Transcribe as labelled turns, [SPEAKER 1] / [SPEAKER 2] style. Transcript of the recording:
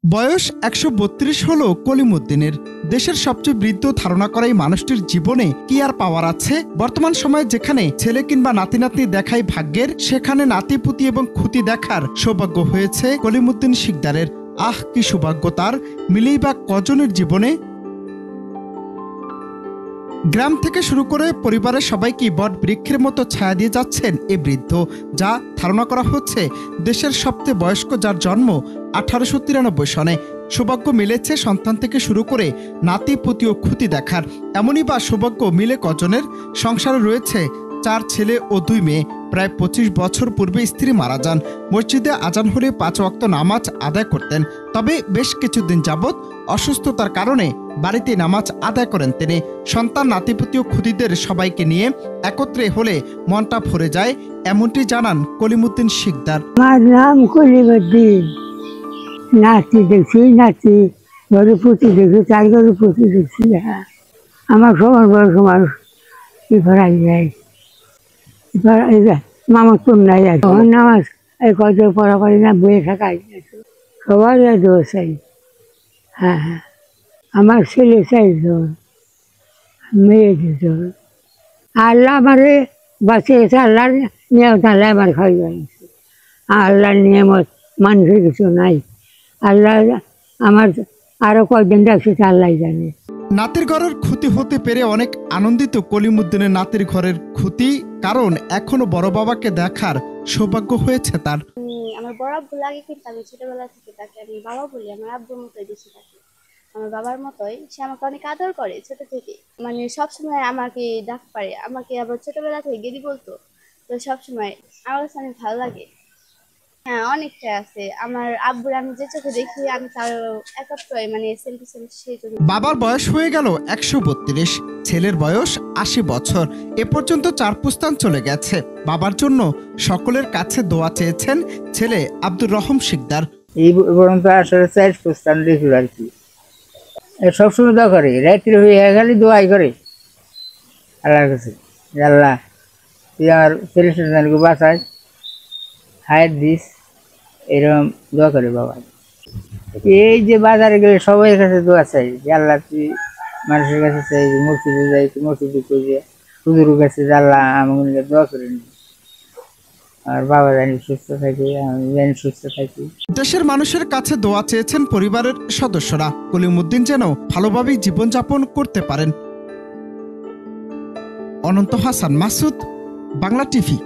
[SPEAKER 1] বয়স ১৩২ হলো কলিমুদ্দিনের। দেশের সবচেয়ে বৃদ্ধ ধারণা করা এই মানুষটির জীবনে কি আর পাওয়ার আছে? বর্তমান সময়ে যেখানে ছেলে কিংবা নাতি নাতনি দেখাই ভাগ্যের, সেখানে নাতিপুতি এবং খুতি দেখার সৌভাগ্য হয়েছে কলিমুদ্দিন শিকদারের। আহ, কি সৌভাগ্য তার! মিলেই বা কজনের জীবনে। গ্রাম থেকে শুরু করে পরিবারের সবাইকে বট বৃক্ষের মতো ছায়া দিয়ে যাচ্ছেন এ বৃদ্ধ, যা ধারণা করা হচ্ছে দেশের সবচেয়ে বয়স্ক, যার জন্ম 1893 সনে। সৌভাগ্য মিলেছে সন্তান থেকে শুরু করে নাতি পুতি ও খুতি দেখার। এমনই বা সৌভাগ্য মিলে কজনের? সংসারে রয়েছে 4 ছেলে ও 2 মেয়ে। প্রায় 25 বছর পূর্বে স্ত্রী মারা যান। মসজিদে আজান হলে 5 ওয়াক্ত নামাজ আদায় করতেন। তবে বেশ কিছুদিন যাবৎ অসুস্থতার কারণে বাড়িতে নামাজ আদায় করেন তিনি। সন্তান, নাতিপুতি ও খুদিদের সবাইকে নিয়ে একত্রে হলে মনটা ভরে যায়, এমনটি জানান কলিমুদ্দিন শিকদার।
[SPEAKER 2] আমার নাম কলিমুদ্দিন। নাতি দেখছি, নাতি ঘরে পুঁতি দেখি, 4 ঘরে পুঁতি দেখছি। হ্যাঁ, আমার সবার বয়স মানুষ ফেরাই যায়, মামার তোর নাই আছে। তখন নামাজ এই কত পড়া করি না, বইয়ে থাকাই সবার দোষ চাই। হ্যাঁ হ্যাঁ, আমার ছেলে 4 জন, মেয়ে 2 জন। আল্লাহ আমারে বাঁচিয়েছে, আল্লাহর নিয়মত আল্লাহ আমার খাই বানিয়েছে। আল্লাহর নিয়মত মানুষের কিছু নাই। আল্লাহ আমার আরো কয়েকদিন রাখছে, আল্লাহ জানে।
[SPEAKER 1] নাতির ঘরের ক্ষতি হতে পেরে অনেক আনন্দিত কলিমুদ্দিনের নাতির ঘরের ক্ষতি, কারণ এখনো বড় বাবাকে দেখার সৌভাগ্য হয়েছে তার।
[SPEAKER 3] আমার বড় আব্বু লাগে, কিন্তু আমি ছোটবেলা থেকে তাকে আমি বাবা বলি। আমার আব্বুর মতোই বেশি থাকে, আমার বাবার মতোই। সে আমাকে অনেক আদর করে ছোট থেকে, মানে সবসময় আমাকে ডাক পারে। আমাকে আবার ছোটবেলা থেকে গেদি বলতো, তো সবসময় আমার কাছে অনেক ভালো লাগে। হ্যাঁ, অনেকটা আছে। আমার আব্বুর আমি যে চোখে দেখি, আমি তার একাত্তই, মানে সেম টু সেম সেই জন্য।
[SPEAKER 1] বাবার বয়স হয়ে গেল 132, ছেলের বয়স 80 বছর। এ পর্যন্ত 4 পুস্তান চলে গেছে। বাবার জন্য সকলের কাছে দোয়া চেয়েছেন ছেলে আব্দুর রহম শিকদার।
[SPEAKER 4] এই পর্যন্ত আসলে 4 পুস্তান দেখল আর কি। সবসময় দোয়া করে, রাত্রে হয়ে গেলে দোয়াই করে আল্লাহর কাছে, আল্লাহ তুই আমার ছেলে সন্তানকে বাঁচাই, হায়াত দিস, এরকম দোয়া করে বাবা। এই যে বাজারে গেলে সবাই কাছে দোয়া চাই যে আল্লাহ তুই মানুষের কাছে চাই, মসজিদে যাই মসজিদে করে, হুজুরের কাছে আল্লাহ আমাকে দোয়া করে নি, আর বাবা জানি সুস্থ থাকি, আমি জানি সুস্থ থাকি।
[SPEAKER 1] দেশের মানুষের কাছে দোয়া চেয়েছেন পরিবারের সদস্যরা, কলিমুদ্দিন যেন ভালোভাবেই জীবনযাপন করতে পারেন। অনন্ত হাসান মাসুদ, বাংলা টিভি।